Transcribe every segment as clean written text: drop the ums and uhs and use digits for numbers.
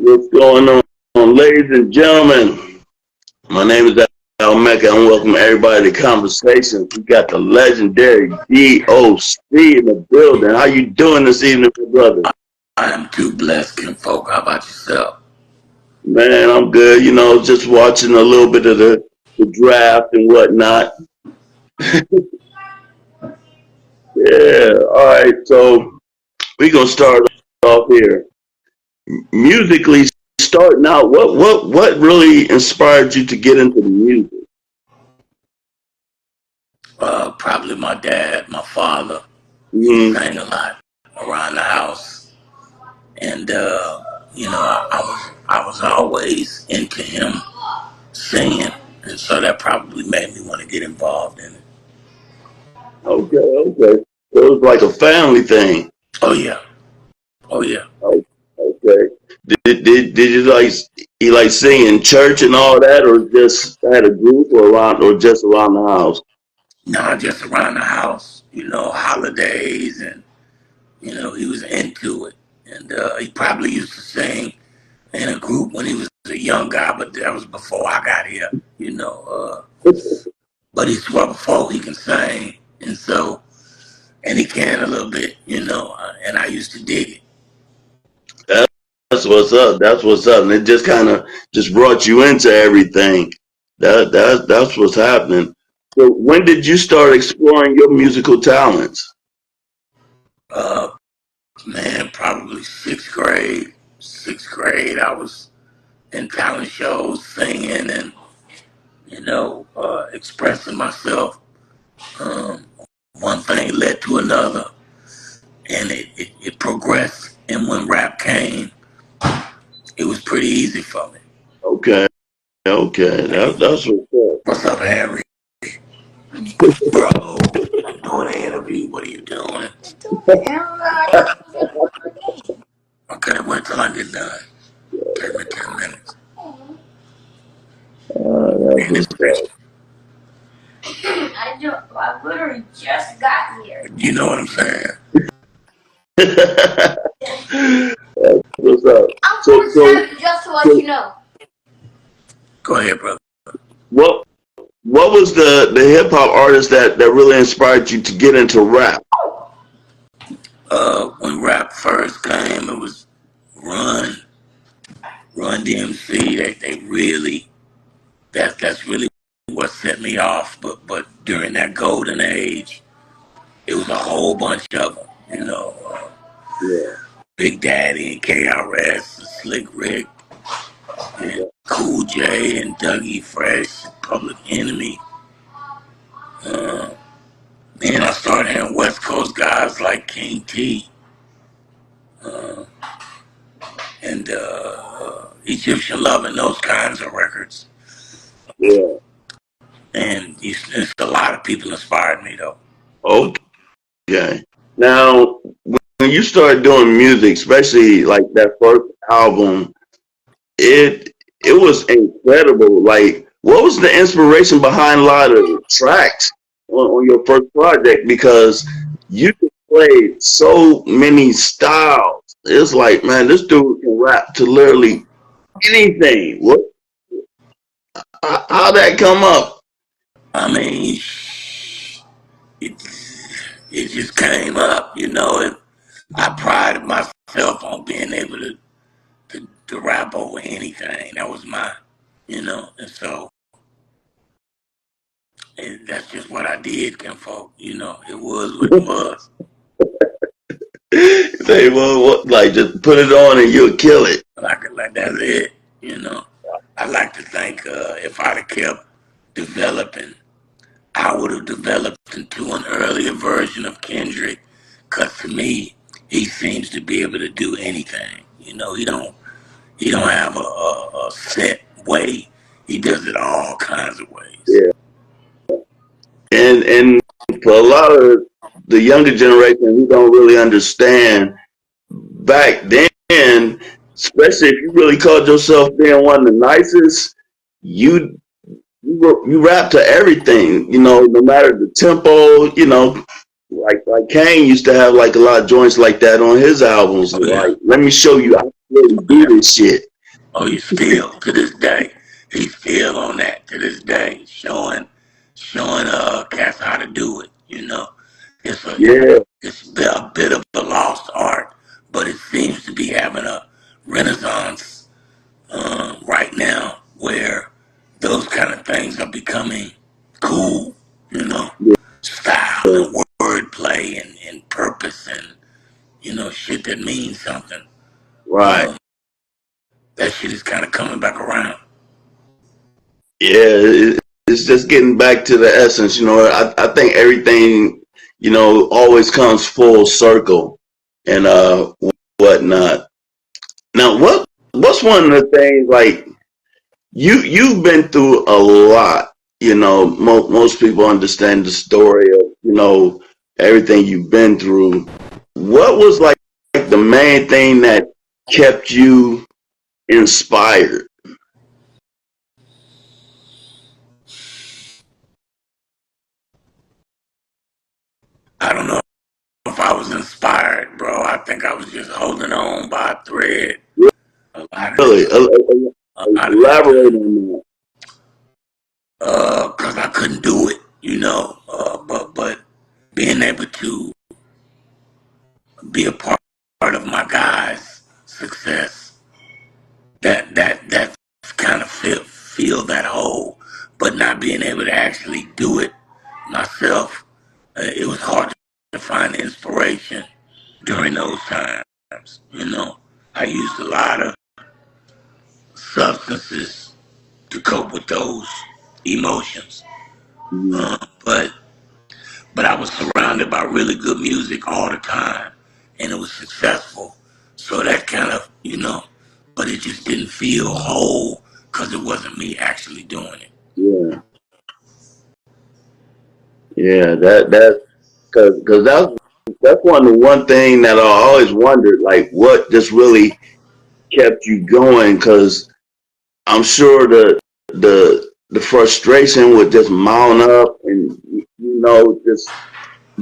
What's going on, ladies and gentlemen? My name is Al Mecca. I welcome everybody to Conversations. We got the legendary D.O.C. in the building. How you doing this evening, my brother? I am too blessed, kinfolk. How about yourself? Man, I'm good. You know, just watching a little bit of the draft and whatnot. Yeah. All right. So we're gonna start off here. Musically, starting out. What really inspired you to get into the music? Probably my dad, my father. He Mm-hmm. sang a lot around the house, and I was always into him singing, and so that probably made me want to get involved in it. Okay. Okay. So it was like a family thing. Oh yeah, oh yeah. Oh, okay. Did you like sing in church and all that, or just had a group or just around the house? Not just around the house. Holidays, and he was into it, and he probably used to sing in a group when he was a young guy, but that was before I got here. But he swore before he can sing, and he can a little bit, and I used to dig it. That's what's up. That's what's up. And it just kind of just brought you into everything. That's what's happening. So when did you start exploring your musical talents? Uh, Man, probably sixth grade. Sixth grade, I was in talent shows singing and, expressing myself. Um, One thing led to another, and it progressed. And when rap came, it was pretty easy for me. Okay, okay. Hey, That's what's what's up, Harry? Bro, I'm doing an interview. What are you doing? Okay, wait till I get done. Take me 10 minutes. up. That's And it's what's up. I literally just got here. you know what I'm saying? That's what's up. I'm So, so, 47, just to let so you know. Go ahead, brother. what what was the hip hop artist that really inspired you to get into rap? When rap first came, it was Run, Run DMC. They really that's really what set me off. But during that golden age, it was a whole bunch of them. Yeah. Big Daddy and KRS, and Slick Rick, and Cool J and Dougie Fresh, Public Enemy. Uh, then I started hearing West Coast guys like King T uh, and Egyptian Love and those kinds of records. Yeah. And it's a lot of people inspired me though. Okay. Now, when you started doing music, especially like that first album, it it was incredible. Like, what was the inspiration behind a lot of the tracks on your first project? Because you played so many styles. It's like, man, this dude can rap to literally anything. What? How that come up? I mean, it it just came up, and I prided myself on being able to rap over anything. That was and so and that's just what I did, kinfolk. It was what it was. Say, well, what, like just put it on and you'll kill it. Like that's it. I like to think if I'd have kept developing, I would have developed into an earlier version of Kendrick. Cause to me, he seems to be able to do anything. He don't have a set way. He does it all kinds of ways. Yeah. And for a lot of the younger generation who don't really understand back then, especially if you really called yourself being one of the nicest, you you rap to everything, no matter the tempo, like Kane used to have like a lot of joints like that on his albums. Oh yeah. Like, let me show you how to really do this shit. Oh, he's still to this day. He's still on that to this day, showing cats how to do it. It's Yeah, a bit of a lost art, but it seems to be having a renaissance right now where those kind of things are becoming cool. You know, yeah, style and wordplay and purpose and shit that means something. right. Um, that shit is kind of coming back around. Yeah, it's just getting back to the essence. I think everything, always comes full circle and whatnot. Now, what's one of the things like you've been through a lot? Most people understand the story of everything you've been through. What was like the main thing that kept you inspired? I don't know if I was inspired, bro. I think I was just holding on by a thread a lot of Really, the elaborate time. on that. Cause I couldn't do it, but being able to be a part of my guys' success, that kind of feel that hole, but not being able to actually do it myself, it was hard to find inspiration during those times. I used a lot of substances to cope with those emotions, Mhm. but I was surrounded by really good music all the time, and it was successful. So that kind of, but it just didn't feel whole because it wasn't me actually doing it. Yeah, yeah, that because that's one thing that I always wondered, like what just really kept you going? Because I'm sure the frustration would just mount up, and just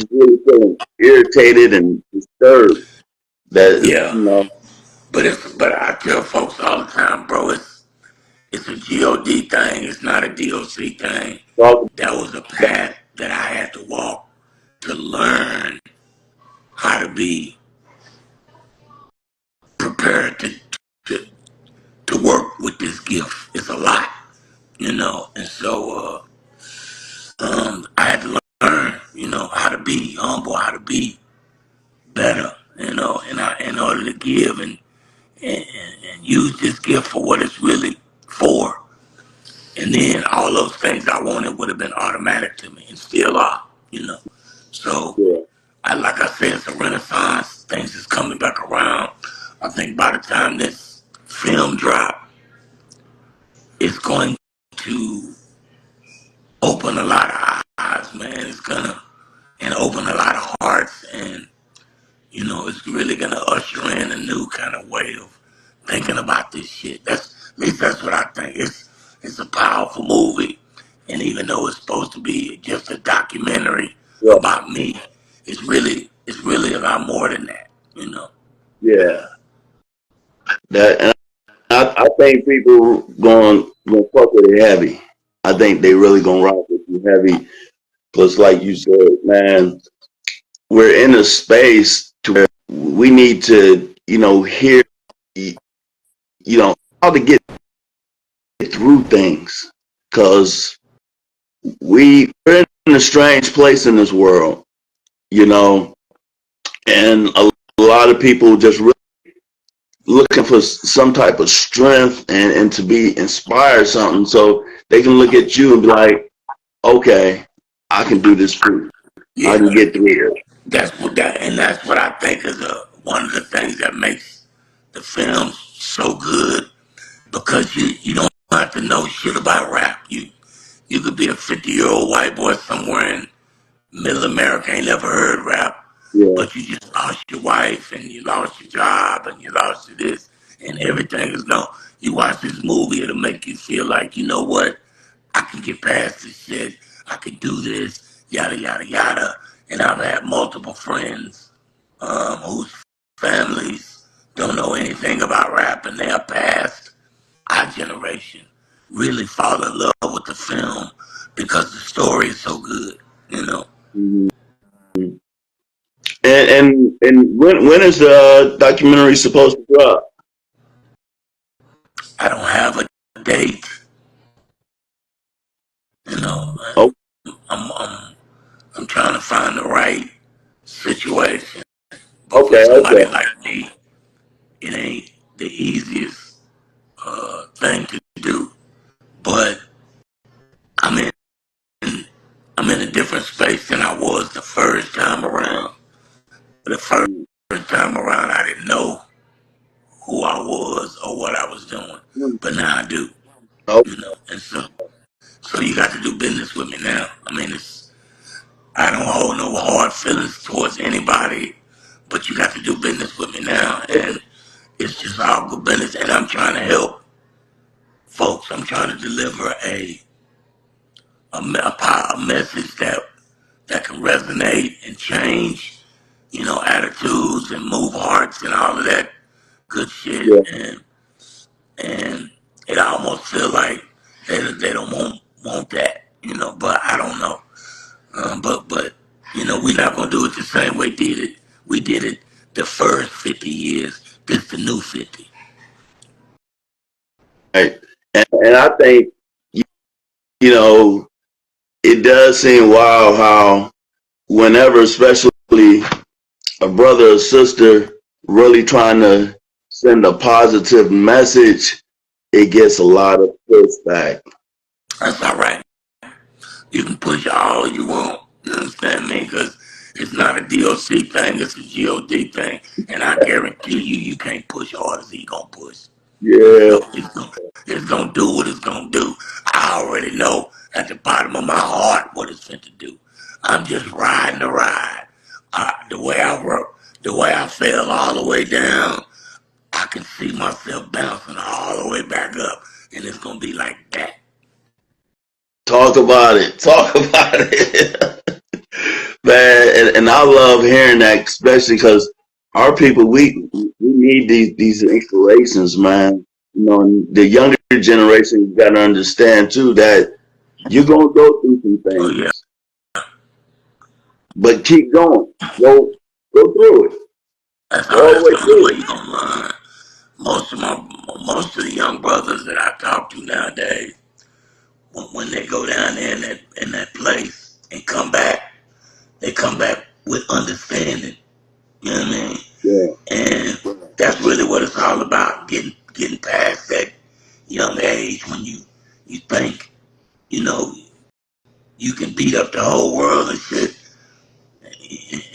really feeling irritated and disturbed. That Yeah, but I tell folks all the time, bro, it's a God thing. It's not a DOC thing. talk That was a path that I had to walk to learn how to be prepared to to work with this gift. It's a lot, and so I had to learn, how to be humble, how to be better, in order to give and use this gift for what it's really for. And then all those things I wanted would have been automatic to me and still are. So yeah, like I said, it's a renaissance. Things is coming back around. I think by the time this film drop, it's going to open a lot of eyes, man. It's gonna and open a lot of hearts, and it's really gonna usher in a new kind of way of thinking about this shit. At least that's what I think. It's a powerful movie, and even though it's supposed to be just a documentary yeah, about me, it's really a lot more than that. yeah. That and I think people going fuck with it heavy. I think they really gonna rock with you heavy. Plus, like you said, man, we're in a space to where we need to, hear, how to get through things. Cause we're in a strange place in this world, you know, and a lot of people just really looking for some type of strength and to be inspired something so they can look at you and be like, okay, I can do this too. I can Yeah, get through it. that's what I think is one of the things that makes the film so good because you don't have to know shit about rap. You could be a 50-year-old white boy somewhere in middle America, ain't never heard rap, Yeah, but you just lost your wife and you lost your job and you lost your this and everything is gone. You watch this movie, it'll make you feel like, you know what? I can get past this shit. I can do this, yada, yada, yada. And I've had multiple friends whose families don't know anything about rap and they are past. generation really fall in love with the film because the story is so good, you know. Mhm. And when is the documentary supposed to drop? I don't have a date, you know. Oh, I'm trying to find the right situation, but for okay, somebody okay. like me, it ain't the easiest thing to do. But I'm in I'm in a different space than I was the first time around. The first Mm, time around, I didn't know who I was or what I was doing, mm. but now I do, Oh, you know. And so you got to do business with me now. I mean, I don't hold no hard feelings towards anybody, but you got to do business with me now, and it's just all good business. And I'm trying to help folks. I'm trying to deliver a message that can resonate and change, you know, attitudes and move hearts and all of that good shit. yeah. And it almost feel like they don't want that, you know. But I don't know. But you know, we're not gonna do it the same way we did it the first 50 years. This the new 50. Right. And I think, you know, it does seem wild how whenever, especially a brother or sister really trying to send a positive message, it gets a lot of pushback. That's all right. You can push all you want. You understand me? Because it's not a D.O.C. thing. It's a G.O.D. thing. And I guarantee you can't push hard as he gonna push. And Yeah, so it's gonna do what it's gonna do. I already know at the bottom of my heart what it's meant to do. I'm just riding the ride. The way I work, the way I fell all the way down, I can see myself bouncing all the way back up, and it's gonna be like that. talk about it. Talk about it. Man, and I love hearing that, especially because our people, we need these inspirations, man. You know, and the younger generation, you got to understand too that you're gonna go through some Oh yeah, things, but keep going. Go through it. Go all the that's way the only way through you're gonna learn. Most of the young brothers that I talk to nowadays, when they go down there in that place and come back, they come back with understanding. You know what I mean? it. And that's really what it's all about, getting past that young age when you think, you know, you can beat up the whole world and shit.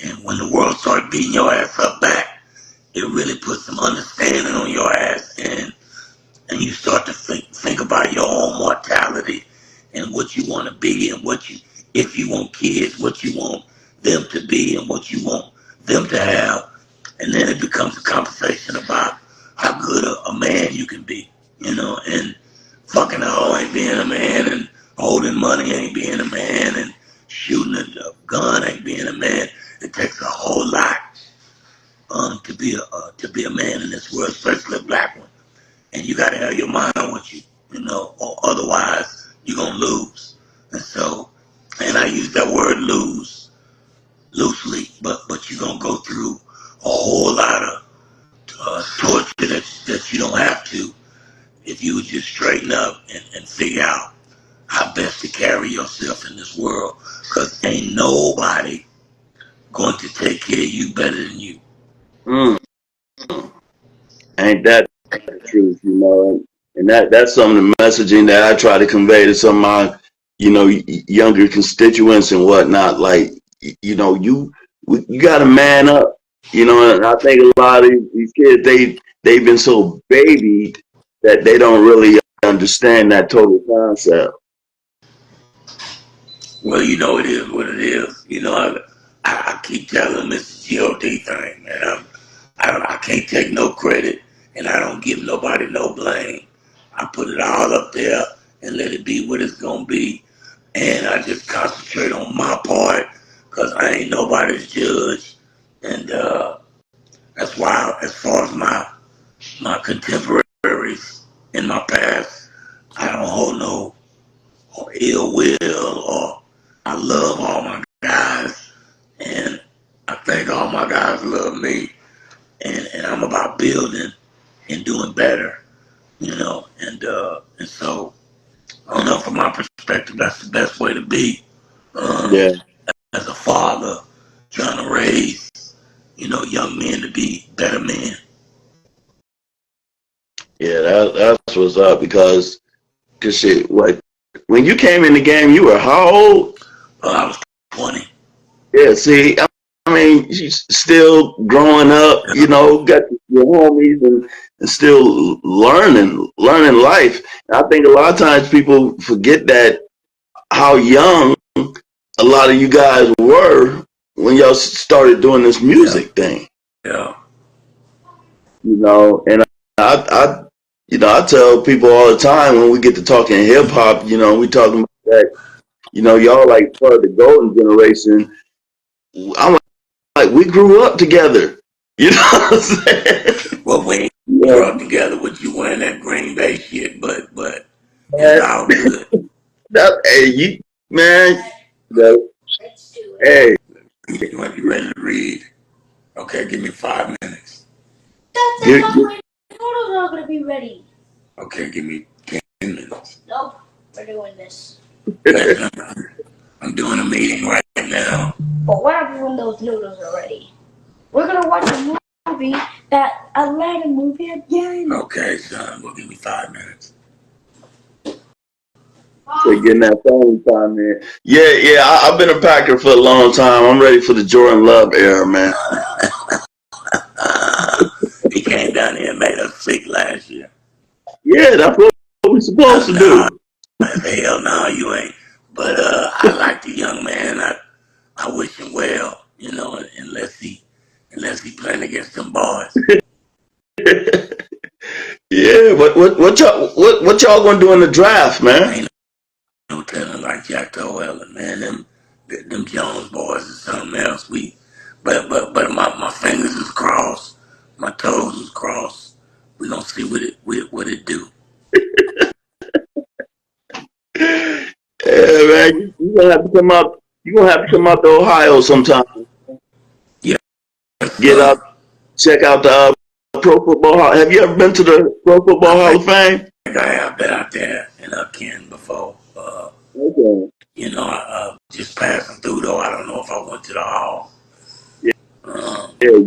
And when the world starts beating your ass up back, it really puts some understanding on your ass, and you start to think about your own mortality and what you want to be and if you want kids, what you want them to be and what you want them to have. And then it becomes a conversation about how good a man you can be, you know, and fucking a hoe ain't being a man, and holding money ain't being a man, and shooting a gun ain't being a man. It takes a whole lot to be a man in this world, especially a black one. And you got to have your mind with you, you know, or otherwise you're gonna lose. And so, and I use that word lose loosely, but you're gonna go through a whole lot of torture that you don't have to if you would just straighten up and figure out how best to carry yourself in this world. Because ain't nobody going to take care of you better than you. Mm. Ain't that the truth, you know? And that's some of the messaging that I try to convey to some of my, you know, younger constituents and whatnot. Like, you know, you got to man up, you know. And I think a lot of these kids, they've been so babied that they don't really understand that total concept. Well, you know, it is what it is. You know, I keep telling them it's a G.O.D. thing, man. I can't take no credit, and I don't give nobody no blame. I put it all up there and let it be what it's gonna be, and I just concentrate on my part because I ain't nobody's judge, and that's why, as far as my contemporaries in my past, will, or I love all my guys, and I think all my guys love me, and I'm about building and doing better, and so I don't know, from my perspective, that's the best way to be, um, Yeah, as a father, trying to raise, young men to be better men. yeah, that's what's up because shit, what when you came in the game, you were how old? I was 20. Yeah, see, I mean, you still growing up, got your homies and still learning life. And I think a lot of times people forget that how young a lot of you guys were when y'all started doing this Yeah, music thing, yeah, and I I tell people all the time when we get to talking hip hop, we talking about that, y'all like part of the golden generation. I'm like, we grew up together. You know what I'm saying? well, we ain't Yeah, grew up together with you wearing that Green Bay shit, but it's man. all good. Hey, man. that- Let's do it. hey, You ready to read? Okay, give me 5 minutes. That's get, not my noodles are gonna be ready. Okay, give me 10 minutes. Nope, we're doing this. Okay, I'm doing a meeting right now. But what happens when those noodles are ready? We're gonna watch a movie, that Aladdin movie again. Okay, son, well, give me 5 minutes. getting that phone time, man. Yeah, yeah. I've been a Packer for a long time. I'm ready for the Jordan Love era, man. He came down here and made us sick last year. Yeah, that's what we're supposed to No, do. hell no, you ain't. But I like the young man. I wish him well, unless he playing against them boys. Yeah, what y'all gonna do in the draft, man? Ain't no telling like Jack Ellen, man. Them Jones boys is something else. But my fingers is crossed, my toes is crossed. We gonna see what it do. Yeah, man. You gonna have to come out. You gonna have to come out to Ohio sometime. Yes, Get sir. out, check out the Pro Football Hall. Have you ever been to the Pro I Football Hall think of Fame? I have been out there in Ken before. Okay. Just passing through though. I don't know if I went to the hall. Yeah, Um, yeah,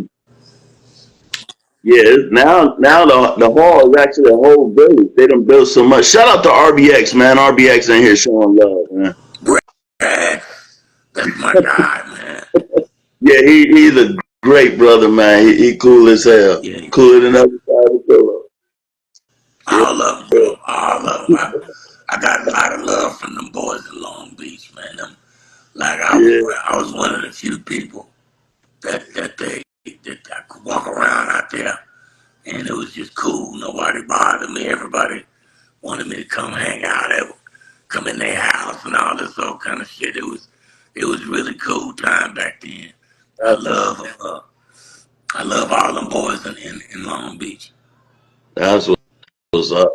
yeah. Now the hall is actually a whole village. They done built so much. Shout out to RBX, man. RBX in here showing love, man. Brad, that's my guy, man. Yeah, he's a great brother, man. He cool as hell. Yeah, Cooler than other side of the pillow. Yeah. all of them, bro. All of them. I got a lot of love from them boys in Long Beach, man. Like Yeah, I was one of the few people that I could walk around out there, and it was just cool. Nobody bothered me. Everybody wanted me to come hang out, come in their house, and all this old kind of shit. It was really cool time back then. I that's love I love all them boys in Long Beach. that's what's up.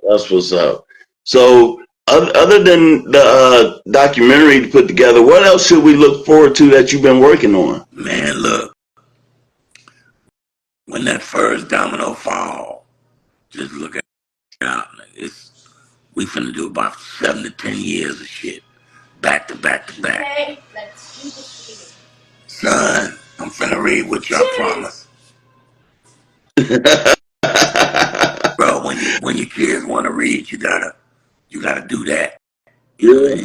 That's what's up. So, other than the documentary to put together, what else should we look forward to that you've been working on? Man, look, when that first domino fall, just look out. We finna do about 7 to 10 years of shit, back to back to back. Okay, let's do this Son, I'm finna read what y'all promise. Bro, when your kids wanna read, you gotta do that. You know what I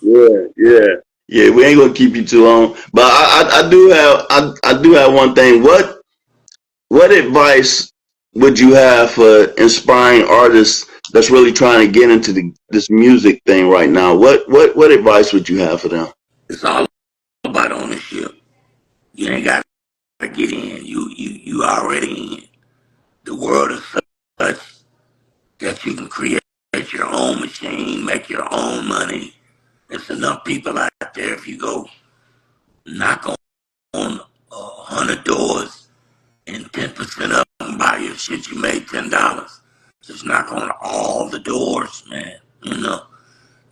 Yeah, mean? yeah. Yeah, we ain't gonna keep you too long, but I do have one thing. What advice would you have for inspiring artists that's really trying to get into this music thing right now? What advice would you have for them? It's all about ownership. You ain't gotta get in. You already in. The world is such that you can create your own machine, make your own money. There's enough people out there. If you go knock on 100 doors and 10% of them buy your shit, you made $10. Just knock on all the doors, man.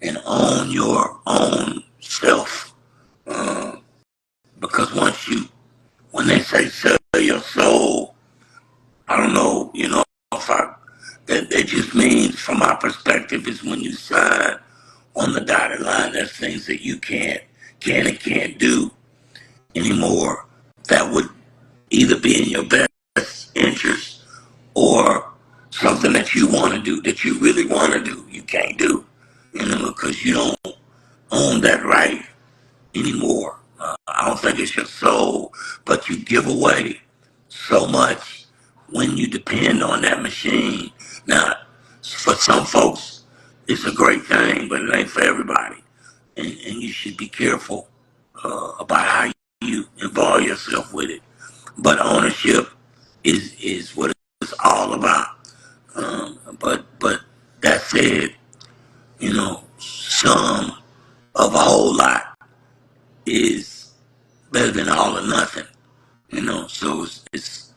and own your own self. Uh, because when they say sell your soul, I don't know, if that just means from my perspective is when you sign on the dotted line, there's things that you can and can't do anymore that would either be in your best interest or something that you want to do, that you really want to do, you can't do, because you don't own that right anymore. I don't think it's your soul, but you give away so much when you depend on that machine. Now, for some folks, it's a great thing, but it ain't for everybody. And you should be careful about how you involve yourself with it. But ownership is what it's all about. But that said, some of a whole lot is better than all or nothing. So it's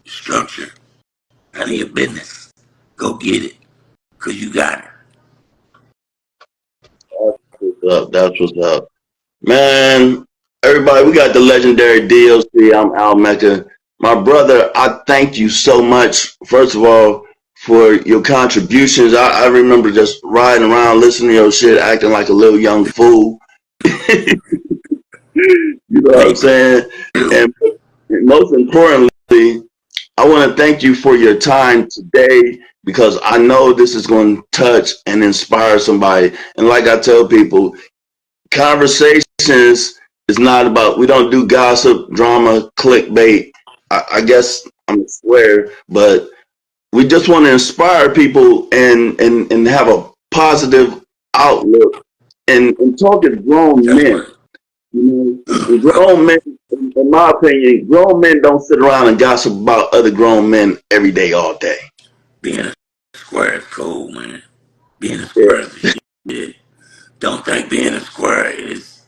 structure. None of your business. Go get it, cause you got it. What's up? That's what's up. Man, everybody, we got the legendary D.O.C. I'm Al Mecca. My brother, I thank you so much, first of all, for your contributions. I remember just riding around listening to your shit, acting like a little young fool. You know what Me I'm saying? too. And most importantly, I want to thank you for your time today because I know this is going to touch and inspire somebody. And like I tell people, conversations is not about, we don't do gossip, drama, clickbait. I guess I'm a swear, but we just want to inspire people and have a positive outlook and talk to grown That's men. right. You know, and grown men, in my opinion, grown men don't sit around and gossip about other grown men every day, all day. Being a square is cool, man. Being a Yeah, square is the shit. Don't think being a square is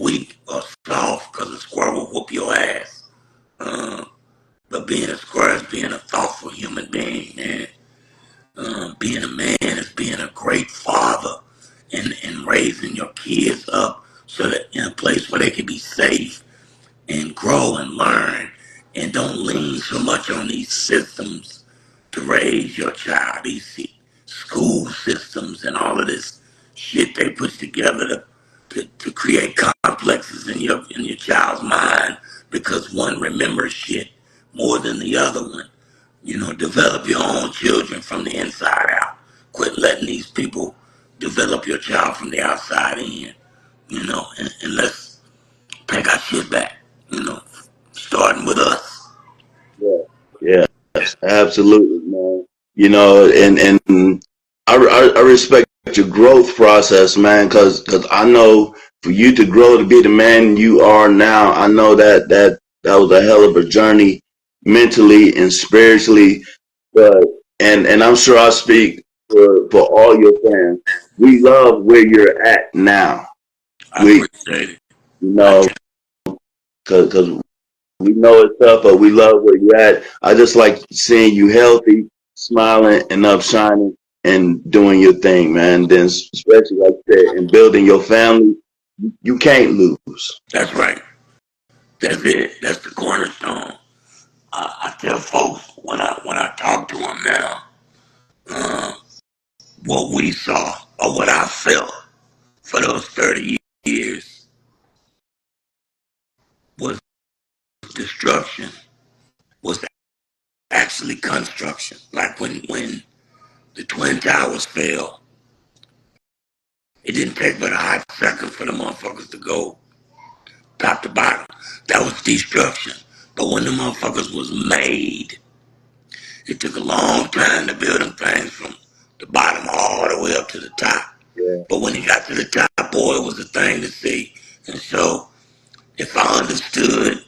weak or soft, cause a square will whoop your ass. Uh, but being a square is being a thoughtful human being, man. Being a man is being a great father and raising your kids up so that in a place where they can be safe and grow and learn and don't lean so much on these systems to raise your child. These school systems and all of this shit they put together to create complexes in your child's mind because one remembers shit more than the other one. Develop your own children from the inside out. Quit letting these people develop your child from the outside in. And let's take our shit back. Starting with us. yeah, yes, absolutely, man. You know, and I respect your growth process, man, because I know for you to grow to be the man you are now, I know that was a hell of a journey mentally and spiritually. But and I'm sure I speak for all your fans. We love where you're at now. I We, appreciate it. you I know, because we know it's tough, but we love where you're at. I just like seeing you healthy, smiling, and up shining and doing your thing, man. Then, especially like that, and building your family, you can't lose. That's right. That's it. That's the cornerstone. I tell folks when I talk to them now, uh, what we saw or what I felt for those 30 years was destruction, was actually construction. Like when the Twin Towers fell, it didn't take but a hot second for the motherfuckers to go top to bottom. That was destruction. But when the motherfuckers was made, it took a long time to build them things from the bottom all the way up to the top. Yeah, But when it got to the top, boy, it was a thing to see. And so, if I understood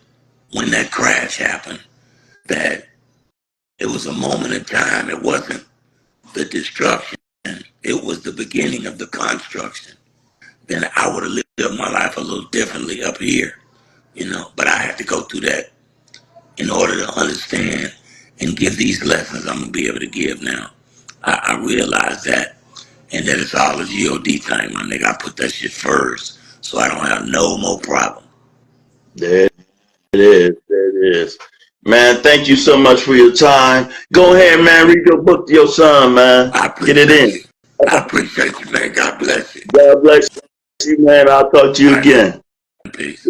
when that crash happened, that it was a moment in time, it wasn't the destruction, it was the beginning of the construction, then I would have lived my life a little differently up here. But I had to go through that in order to understand and give these lessons I'm going to be able to give now. I realized that. And then it's all a G.O.D. time, my nigga. I put that shit first, so I don't have no more problem. There it is. There it is. Man, thank you so much for your time. Go ahead, man. Read your book to your son, man. I Get it appreciate in. you. I appreciate you, man. God bless you. God bless you, man. I'll talk to All you right, man. again. Peace.